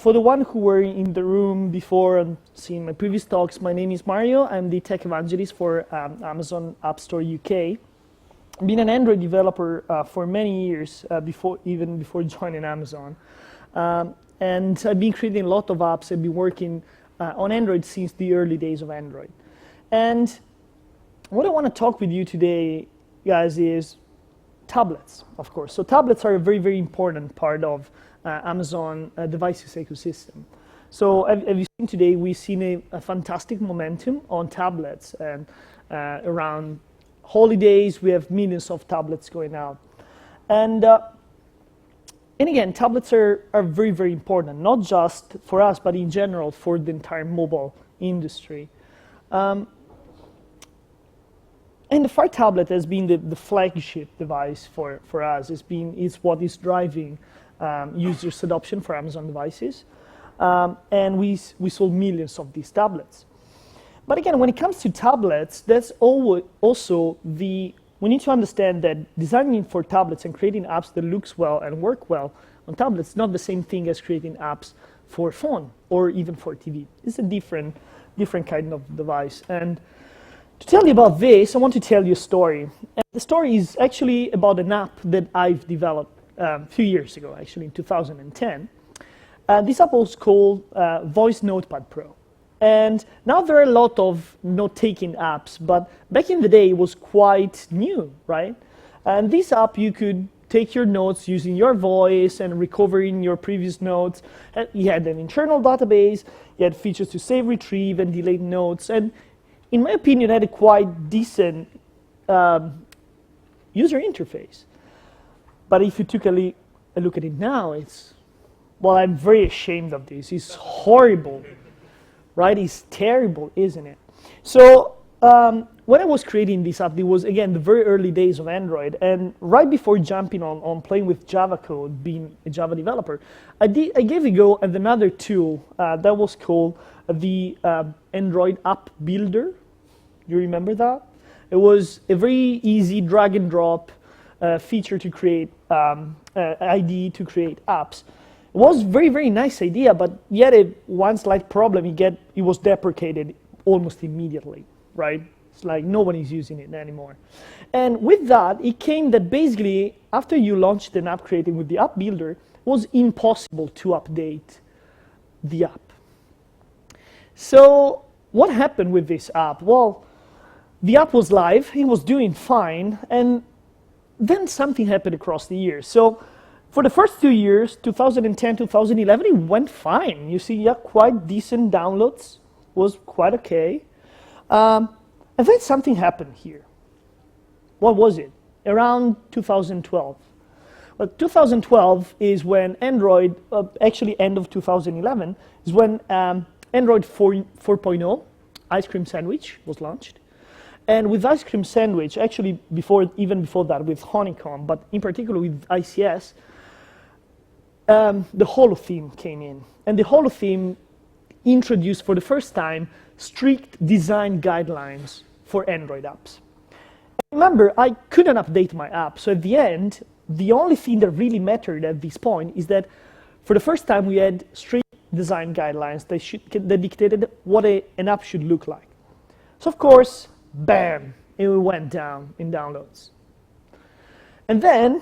for the one who were in the room before and seen my previous talks, my name is Mario. I'm the tech evangelist for Amazon App Store UK. I've been an Android developer for many years, even before joining Amazon. And I've been creating a lot of apps. I've been working on Android since the early days of Android. And what I want to talk with you today, guys, is tablets, of course. So tablets are a very, very important part of Amazon devices ecosystem. So as you've seen today, we've seen a fantastic momentum on tablets, and around holidays, we have millions of tablets going out. And again, tablets are very, very important, not just for us, but in general for the entire mobile industry. And the Fire tablet has been the flagship device for us. It's what is driving users' adoption for Amazon devices. And we sold millions of these tablets. But again, when it comes to tablets, that's also we need to understand that designing for tablets and creating apps that looks well and work well on tablets is not the same thing as creating apps for phone or even for TV. It's a different kind of device. And to tell you about this, I want to tell you a story. And the story is actually about an app that I've developed a few years ago, actually in 2010. This app was called Voice Notepad Pro. And now there are a lot of note-taking apps, but back in the day it was quite new, right? And this app, you could take your notes using your voice and recovering your previous notes. And you had an internal database, you had features to save, retrieve, and delete notes. And in my opinion, it had a quite decent user interface. But if you took a look at it now, well, I'm very ashamed of this. It's horrible, right? It's terrible, isn't it? So when I was creating this app, it was, again, the very early days of Android. And right before jumping on playing with Java code, being a Java developer, I gave a go at another tool that was called the Android App Builder. You remember that? It was a very easy drag and drop feature to create IDE to create apps. It was a very, very nice idea, but yet one slight problem, it was deprecated almost immediately, right? It's like no one is using it anymore. And with that, it came that basically, after you launched an app creating with the app builder, it was impossible to update the app. So what happened with this app? Well, the app was live, it was doing fine, and then something happened across the years. So for the first 2 years, 2010, 2011, it went fine. You see, yeah, quite decent downloads, was quite okay. And then something happened here. What was it? Around 2012. Well, 2012 is when Android, actually end of 2011, is when Android 4.0, Ice Cream Sandwich, was launched. And with Ice Cream Sandwich, actually even before that, with Honeycomb, but in particular with ICS, the Holo theme came in. And the Holo theme introduced for the first time strict design guidelines for Android apps. And remember, I couldn't update my app. So at the end, the only thing that really mattered at this point is that for the first time we had strict design guidelines that dictated what an app should look like. So of course, bam, it went down in downloads. And then,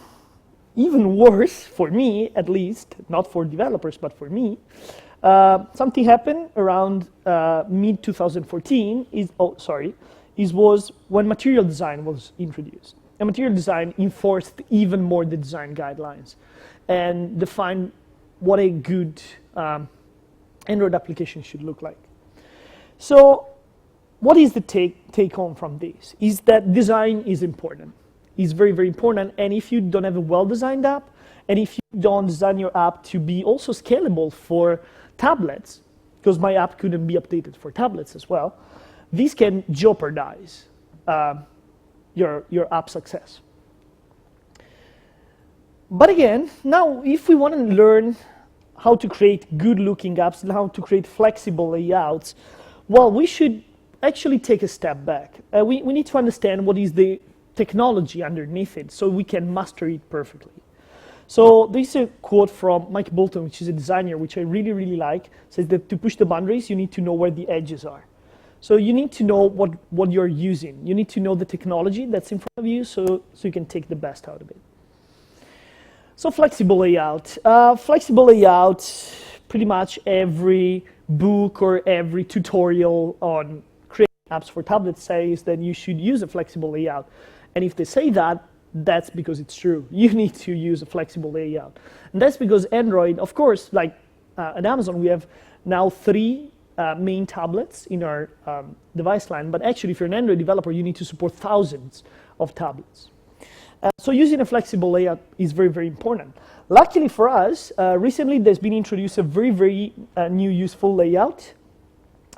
even worse, for me at least, not for developers, but for me, something happened around mid-2014, was when material design was introduced. And material design enforced even more the design guidelines and defined what a good Android application should look like. So what is the take home from this? Is that design is important. It's very, very important. And if you don't have a well-designed app, and if you don't design your app to be also scalable for tablets, because my app couldn't be updated for tablets as well, this can jeopardize your app success. But again, now if we want to learn how to create good-looking apps and how to create flexible layouts, well, we should actually take a step back. We need to understand what is the technology underneath it so we can master it perfectly. So this is a quote from Mike Bolton, which is a designer, which I really, really like. Says that to push the boundaries, you need to know where the edges are. So you need to know what you're using. You need to know the technology that's in front of you so you can take the best out of it. So flexible layout. Flexible layout, pretty much every book or every tutorial on creating apps for tablets says that you should use a flexible layout. And if they say that, that's because it's true. You need to use a flexible layout. And that's because Android, of course, like at Amazon, we have now 3 main tablets in our device line. But actually, if you're an Android developer, you need to support thousands of tablets. So using a flexible layout is very, very important. Luckily for us, recently there's been introduced a very, very new useful layout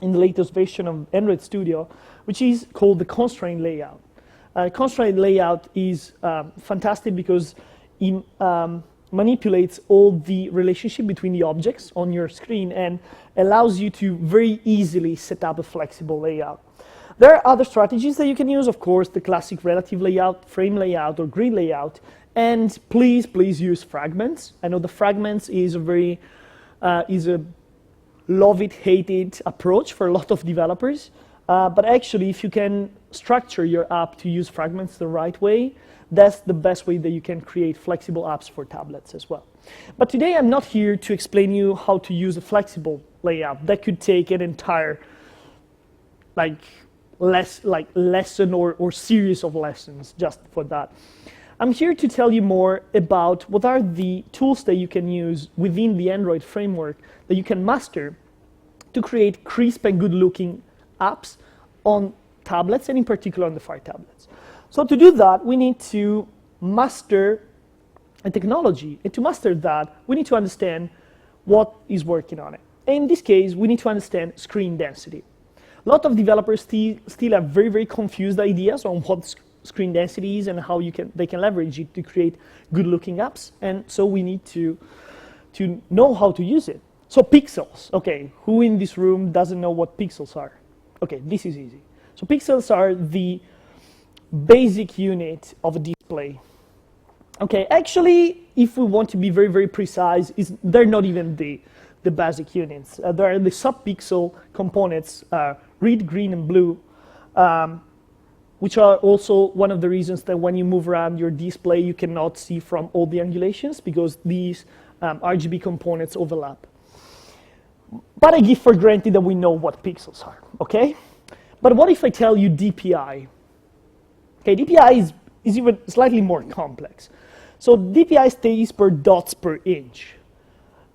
in the latest version of Android Studio, which is called the constraint layout. Constraint layout is fantastic because it manipulates all the relationship between the objects on your screen and allows you to very easily set up a flexible layout. There are other strategies that you can use, of course, the classic relative layout, frame layout, or grid layout. And please, please use fragments. I know the fragments is a very love it, hate it approach for a lot of developers. But actually, if you can structure your app to use fragments the right way, that's the best way that you can create flexible apps for tablets as well. But today, I'm not here to explain you how to use a flexible layout. That could take an entire lesson or series of lessons just for that. I'm here to tell you more about what are the tools that you can use within the Android framework that you can master to create crisp and good-looking apps on tablets, and in particular on the Fire tablets. So to do that, we need to master a technology. And to master that, we need to understand what is working on it. In this case, we need to understand screen density. A lot of developers still have very, very confused ideas on what screen density is and how they can leverage it to create good-looking apps. And so we need to know how to use it. So pixels. Okay, who in this room doesn't know what pixels are? Okay, this is easy. So pixels are the basic unit of a display. Okay, actually, if we want to be very, very precise, they're not even the basic units. There are the sub-pixel components, red, green, and blue, which are also one of the reasons that when you move around your display, you cannot see from all the angulations because these RGB components overlap. But I give for granted that we know what pixels are, okay? But what if I tell you DPI? Okay, DPI is even slightly more complex. So DPI stays per dots per inch.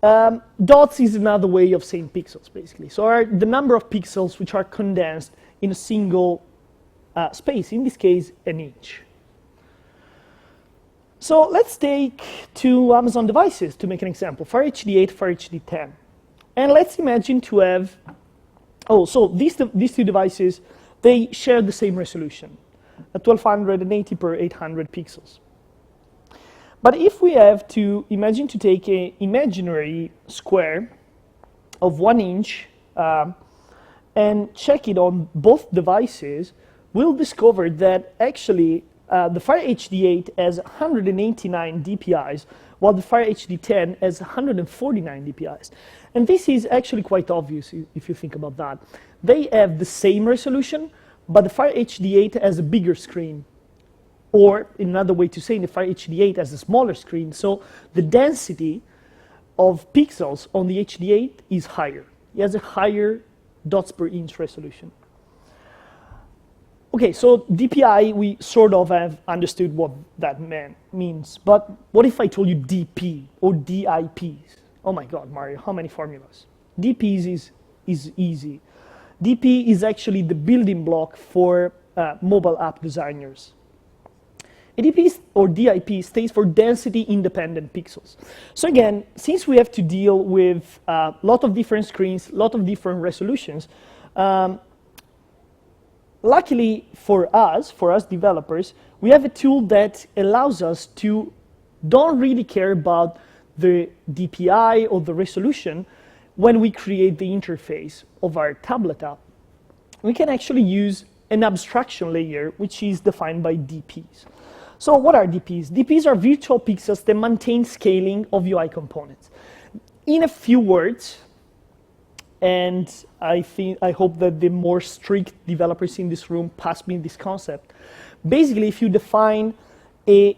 Dots is another way of saying pixels, basically. So are the number of pixels which are condensed in a single space, in this case, an inch. So let's take 2 Amazon devices to make an example, Fire HD 8, Fire HD 10. And let's imagine to have, so these 2 devices, they share the same resolution, 1280 per 800 pixels. But if we have to imagine to take an imaginary square of 1 inch and check it on both devices, we'll discover that actually the Fire HD 8 has 189 DPIs, while the Fire HD 10 has 149 DPIs. And this is actually quite obvious if you think about that. They have the same resolution, but the Fire HD 8 has a bigger screen. Or another way to say, the Fire HD 8 has a smaller screen, so the density of pixels on the HD 8 is higher. It has a higher dots per inch resolution. Okay, so DPI, we sort of have understood what that means. But what if I told you DP or DIPs? Oh my God, Mario, how many formulas? DPs is easy. DP is actually the building block for mobile app designers. DP or DIP stands for density independent pixels. So again, since we have to deal with a lot of different screens, a lot of different resolutions, luckily for us developers, we have a tool that allows us to don't really care about the DPI or the resolution when we create the interface of our tablet app. We can actually use an abstraction layer which is defined by DPs. So what are DPs? DPs are virtual pixels that maintain scaling of UI components. In a few words, and I hope that the more strict developers in this room pass me this concept. Basically, if you define a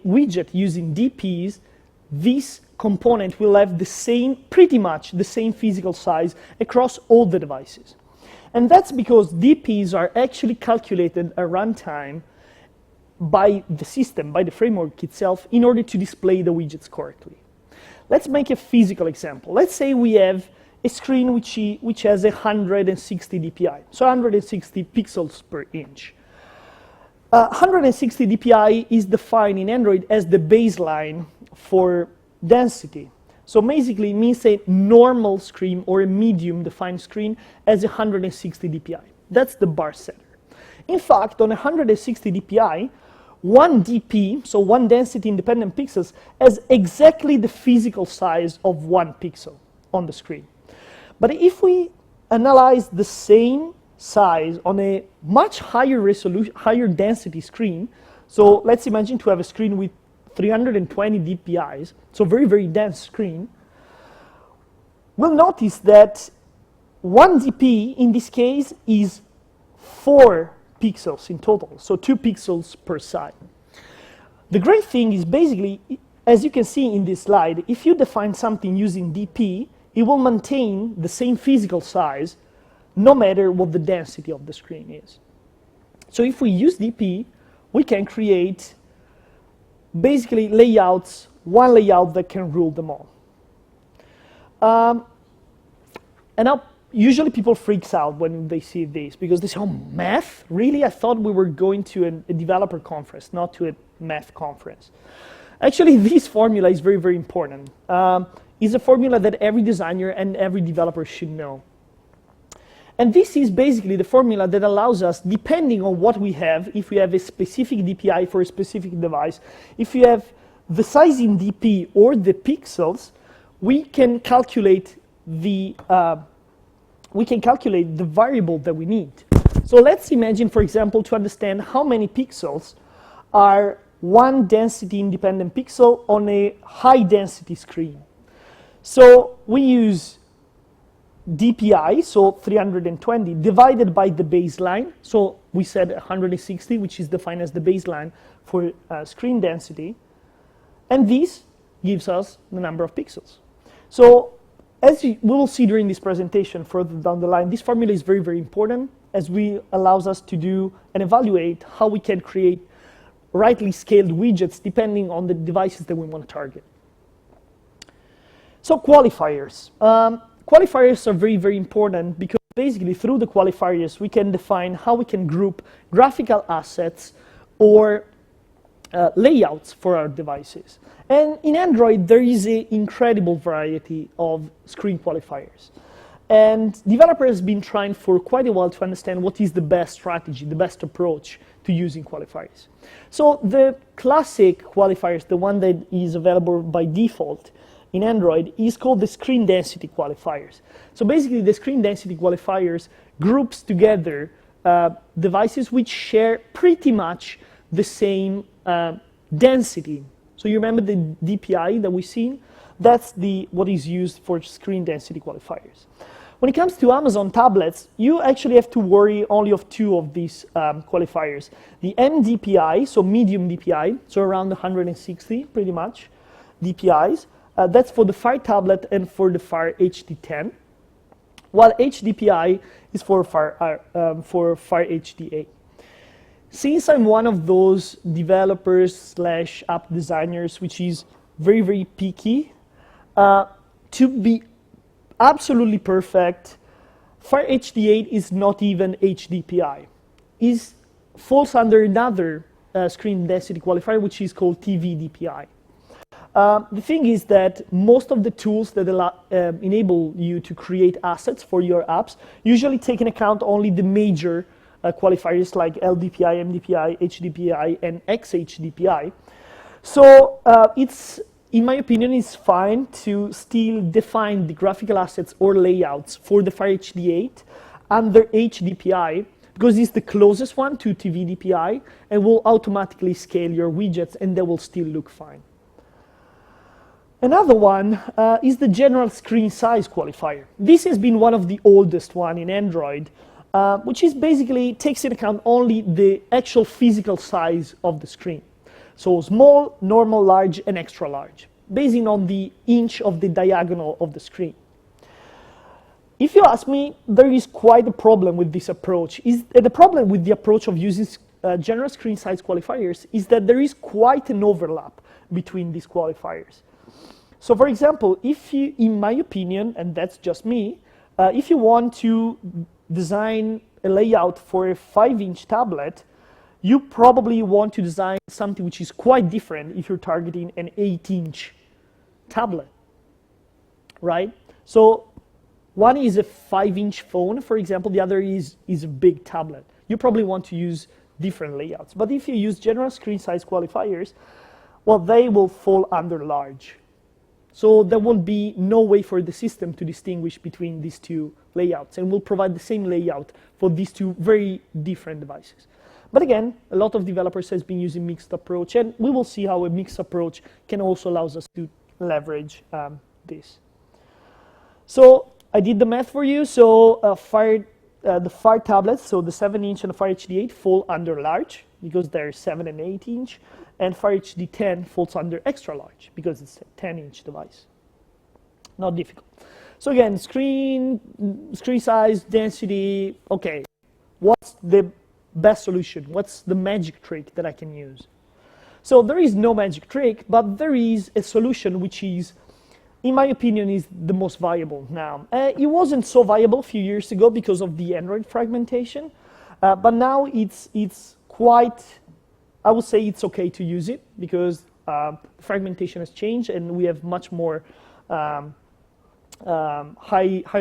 widget using DPs, this component will have the same, pretty much the same physical size across all the devices. And that's because DPs are actually calculated at runtime by the system, by the framework itself, in order to display the widgets correctly. Let's make a physical example. Let's say we have a screen which has 160 dpi, so 160 pixels per inch. 160 dpi is defined in Android as the baseline for density. So basically it means a normal screen or a medium defined screen has 160 dpi. That's the bar setter. In fact, on 160 dpi, one DP, so one density independent pixels, has exactly the physical size of one pixel on the screen. But if we analyze the same size on a much higher resolution, higher density screen, so let's imagine to have a screen with 320 dpi's, so very, very dense screen, we'll notice that one DP in this case is 4 pixels in total, so 2 pixels per side. The great thing is basically, as you can see in this slide, if you define something using DP, it will maintain the same physical size no matter what the density of the screen is. So if we use DP, we can create basically layouts, one layout that can rule them all. And now, usually people freaks out when they see this because they say, oh, math? Really? I thought we were going to a developer conference, not to a math conference. Actually, this formula is very, very important. It's a formula that every designer and every developer should know. And this is basically the formula that allows us, depending on what we have, if we have a specific DPI for a specific device, if you have the size in DP or the pixels, we can calculate the variable that we need. So let's imagine, for example, to understand how many pixels are one density independent pixel on a high density screen. So we use DPI, so 320, divided by the baseline. So we said 160, which is defined as the baseline for screen density. And this gives us the number of pixels. So as we will see during this presentation further down the line, this formula is very, very important as we allows us to do and evaluate how we can create rightly scaled widgets depending on the devices that we want to target. So qualifiers. Qualifiers are very, very important because basically through the qualifiers we can define how we can group graphical assets or layouts for our devices. And in Android there is an incredible variety of screen qualifiers. And developers have been trying for quite a while to understand what is the best strategy, the best approach to using qualifiers. So the classic qualifiers, the one that is available by default in Android, is called the screen density qualifiers. So basically the screen density qualifiers groups together devices which share pretty much the same density. So you remember the DPI that we've seen? That's what is used for screen density qualifiers. When it comes to Amazon tablets, you actually have to worry only of 2 of these qualifiers. The MDPI, so medium DPI, so around 160 pretty much DPIs. That's for the Fire tablet and for the Fire HD10, while HDPI is for Fire HD8. Since I'm one of those developers / app designers which is very, very picky, to be absolutely perfect, Fire HD8 is not even HDPI. It falls under another screen density qualifier which is called TV DPI. The thing is that most of the tools that enable you to create assets for your apps usually take into account only the major qualifiers like LDPI, MDPI, HDPI, and XHDPI. So in my opinion, it's fine to still define the graphical assets or layouts for the Fire HD8 under HDPI because it's the closest one to TV DPI, and will automatically scale your widgets, and they will still look fine. Another one is the general screen size qualifier. This has been one of the oldest one in Android, which is basically takes into account only the actual physical size of the screen. So small, normal, large, and extra large, based on the inch of the diagonal of the screen. If you ask me, there is quite a problem with this approach. The problem with the approach of using general screen size qualifiers is that there is quite an overlap between these qualifiers. So for example, if you, in my opinion, and that's just me, if you want to design a layout for a 5-inch tablet, you probably want to design something which is quite different if you're targeting an 8-inch tablet, right? So one is a 5-inch phone, for example, the other is a big tablet. You probably want to use different layouts. But if you use general screen size qualifiers, well, they will fall under large. So there will be no way for the system to distinguish between these two layouts, and will provide the same layout for these two very different devices. But again, a lot of developers has been using mixed approach, and we will see how a mixed approach can also allow us to leverage this. So I did the math for you. So the Fire tablets, so the 7-inch and the Fire HD 8 fall under large because they're 7 and 8-inch, and Fire HD 10 falls under extra large because it's a 10-inch device. Not difficult. So again, screen size, density, okay. What's the best solution? What's the magic trick that I can use? So there is no magic trick, but there is a solution which is, in my opinion, is the most viable now. It wasn't so viable a few years ago because of the Android fragmentation, but now it's quite, I would say it's okay to use it because fragmentation has changed and we have much more higher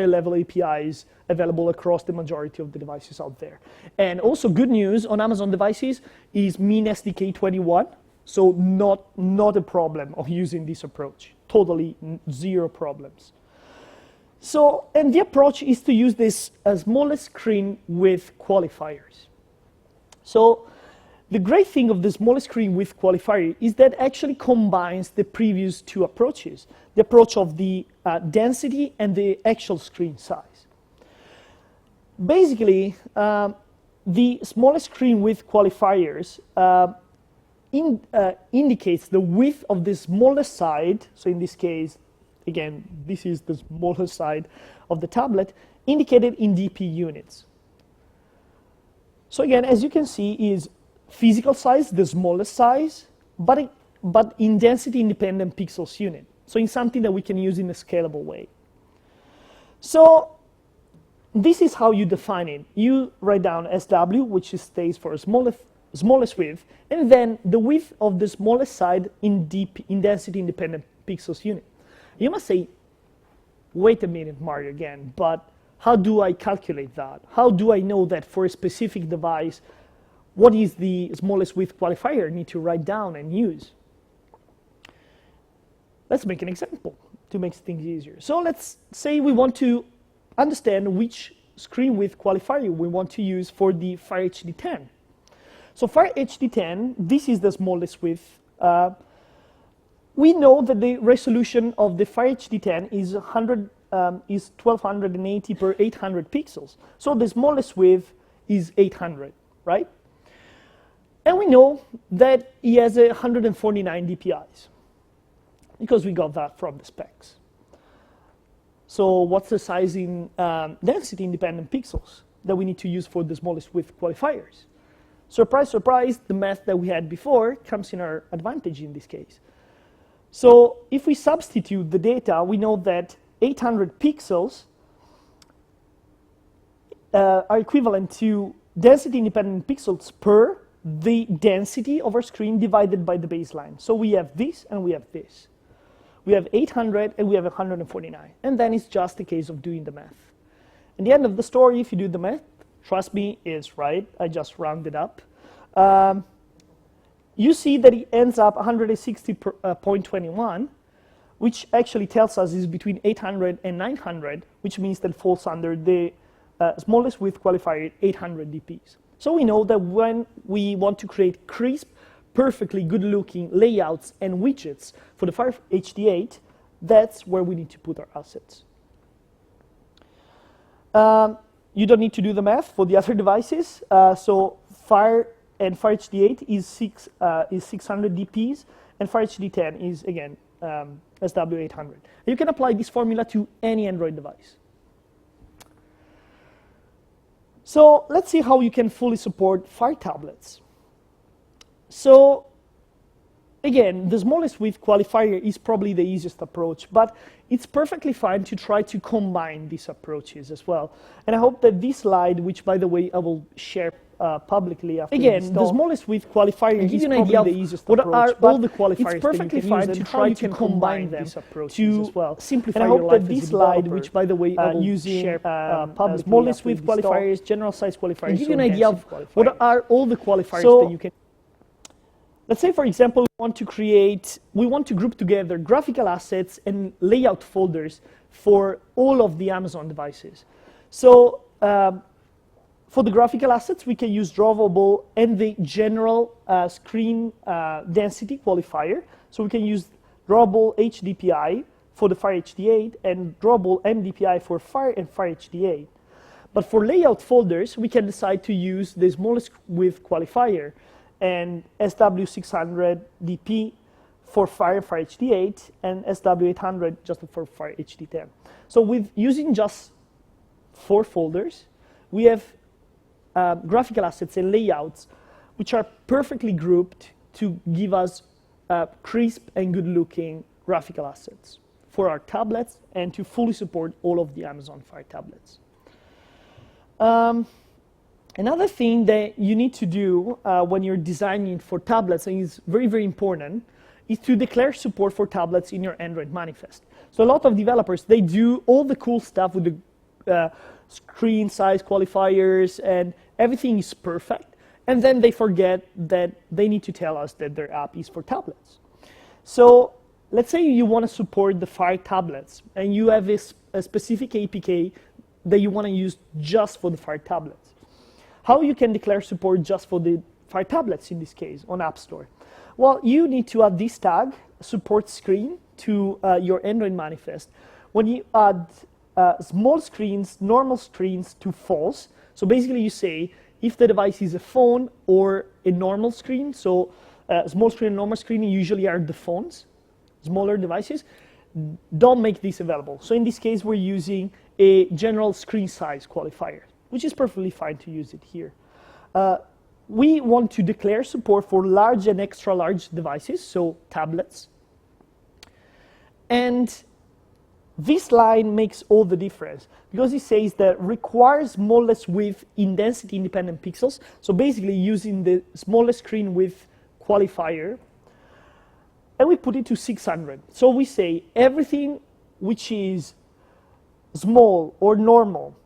level APIs available across the majority of the devices out there. And also good news on Amazon devices is Min SDK 21, so not a problem of using this approach. Totally zero problems. So, and the approach is to use this smallest screen with qualifiers. So the great thing of the smallest screen with qualifier is that actually combines the previous two approaches, the approach of the density and the actual screen size. Basically, the smallest screen with qualifiers indicates the width of the smallest side. So in this case, again, this is the smallest side of the tablet, indicated in DP units. So again, as you can see, is physical size, the smallest size, but in density independent pixels unit. So in something that we can use in a scalable way. So this is how you define it. You write down SW, which stays for smallest width, and then the width of the smallest side in density independent pixels unit. You must say, wait a minute, Mario, again, but how do I calculate that? How do I know that for a specific device, what is the smallest width qualifier I need to write down and use? Let's make an example to make things easier. So let's say we want to understand which screen width qualifier we want to use for the Fire HD 10. So Fire HD 10, this is the smallest width. We know that the resolution of the Fire HD 10 is 1280 per 800 pixels. So the smallest width is 800, right? And we know that he has 149 DPIs because we got that from the specs. So what's the size in density independent pixels that we need to use for the smallest width qualifiers? Surprise, surprise, the math that we had before comes in our advantage in this case. So if we substitute the data, we know that 800 pixels are equivalent to density independent pixels per the density of our screen divided by the baseline. So we have this and we have this. We have 800 and we have 149. And then it's just a case of doing the math. At the end of the story, if you do the math, trust me, is right. I just rounded up. You see that it ends up 160.21, which actually tells us is between 800 and 900, which means that it falls under the smallest width qualifier 800 dps. So we know that when we want to create crisp, perfectly good-looking layouts and widgets for the Fire HD8, that's where we need to put our assets. You don't need to do the math for the other devices. So Fire and Fire HD8 is 600 dps, and Fire HD10 is, again, SW800. You can apply this formula to any Android device. So let's see how you can fully support Fire tablets. So again, the smallest width qualifier is probably the easiest approach, but it's perfectly fine to try to combine these approaches as well. And I hope that this slide, which by the way I will share publicly after again, the smallest width qualifier is probably the easiest approach. What are all the qualifiers? It's perfectly fine to try to combine them to as well. Simplify your life. And I hope that this slide, which by the way I will share publicly, smallest width qualifiers, general size qualifiers, give you an idea of what are all the qualifiers that you can. Let's say, for example, we want to group together graphical assets and layout folders for all of the Amazon devices. So for the graphical assets, we can use drawable and the general screen density qualifier. So we can use drawable HDPI for the Fire HD8 and drawable MDPI for Fire and Fire HD8. But for layout folders, we can decide to use the smallest width qualifier and SW600 DP for Fire and Fire HD8 and SW800 just for Fire HD10. So with using just 4 folders, we have graphical assets and layouts which are perfectly grouped to give us crisp and good-looking graphical assets for our tablets and to fully support all of the Amazon Fire tablets. Another thing that you need to do when you're designing for tablets, and is very, very important, is to declare support for tablets in your Android manifest. So a lot of developers, they do all the cool stuff with the screen size qualifiers and everything is perfect, and then they forget that they need to tell us that their app is for tablets. So let's say you want to support the Fire tablets and you have a specific APK that you want to use just for the Fire tablets. How you can declare support just for the Fire tablets in this case on App Store? Well, you need to add this tag, support screen, to your Android manifest. When you add small screens, normal screens to false, so basically you say if the device is a phone or a normal screen, so small screen and normal screen usually are the phones, smaller devices, don't make this available. So in this case, we're using a general screen size qualifier, which is perfectly fine to use it here. We want to declare support for large and extra large devices, so tablets. And this line makes all the difference because it says that requires smallest width in density independent pixels. So basically using the smallest screen width qualifier, and we put it to 600. So we say everything which is small or normal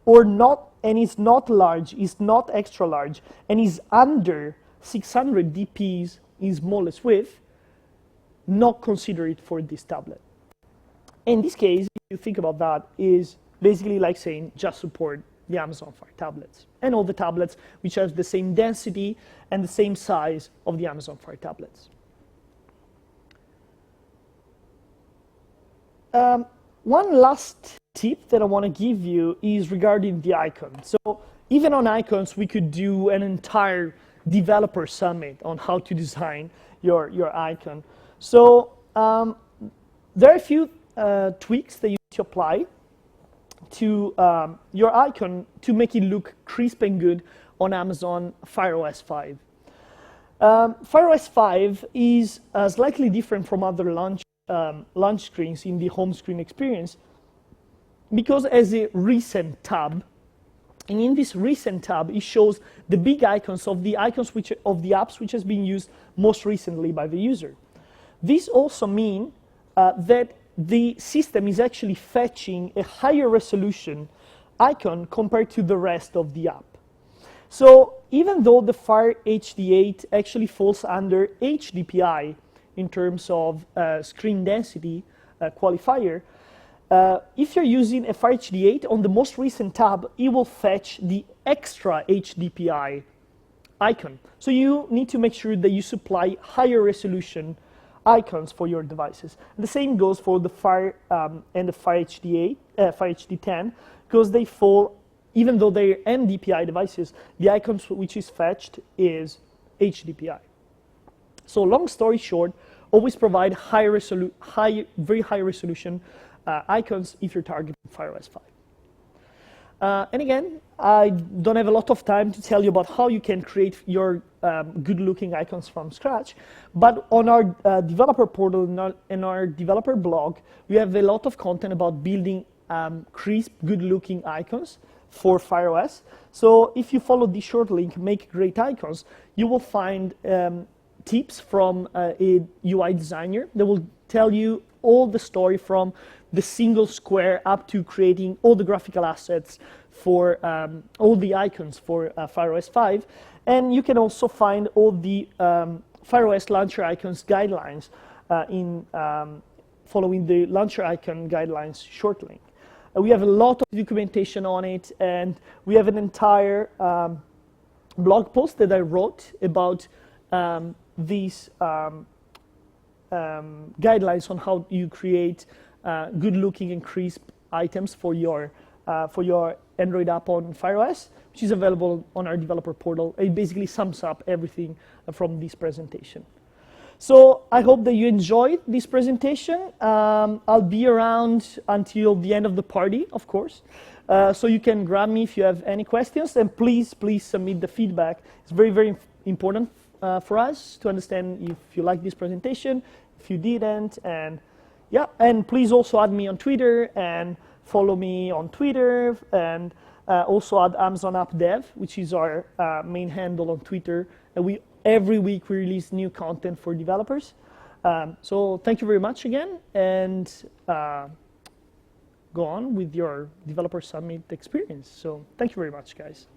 or not, and is not large, is not extra large, and is under 600 dps in smallest width, not consider it for this tablet. In this case, if you think about that, is basically like saying just support the Amazon Fire tablets and all the tablets which have the same density and the same size of the Amazon Fire tablets. One last tip that I want to give you is regarding the icon. So even on icons, we could do an entire developer summit on how to design your icon. So there are a few tweaks that you need to apply to your icon to make it look crisp and good on Amazon Fire OS 5. Fire OS 5 is slightly different from other launch screens in the home screen experience because it has a recent tab, and in this recent tab it shows the big icons of the apps which has been used most recently by the user. This also means that the system is actually fetching a higher resolution icon compared to the rest of the app. So even though the Fire HD8 actually falls under HDPI in terms of screen density qualifier, if you're using a Fire HD 8, on the most recent tab, it will fetch the extra HDPI icon. So you need to make sure that you supply higher resolution icons for your devices. The same goes for the Fire and the Fire HD 8, Fire HD 10, because they fall, even though they're MDPI devices, the icons which is fetched is HDPI. So long story short, always provide very high resolution icons if you're targeting FireOS 5. And again, I don't have a lot of time to tell you about how you can create your good-looking icons from scratch, but on our developer portal and our developer blog, we have a lot of content about building crisp, good-looking icons for FireOS. So if you follow the short link, Make Great Icons, you will find tips from a UI designer that will tell you all the story from the single square up to creating all the graphical assets for all the icons for FireOS 5. And you can also find all the FireOS launcher icons guidelines in following the launcher icon guidelines short link. We have a lot of documentation on it, and we have an entire blog post that I wrote about these guidelines on how you create good-looking and crisp items for your Android app on FireOS, which is available on our developer portal. It basically sums up everything from this presentation. So I hope that you enjoyed this presentation. I'll be around until the end of the party, of course. So you can grab me if you have any questions, and please submit the feedback. It's very, very important for us to understand if you like this presentation, if you didn't, and yeah. And please also add me on Twitter and follow me on Twitter, and also add Amazon App Dev, which is our main handle on Twitter. And every week we release new content for developers. So thank you very much again, and go on with your Developer Summit experience. So thank you very much, guys.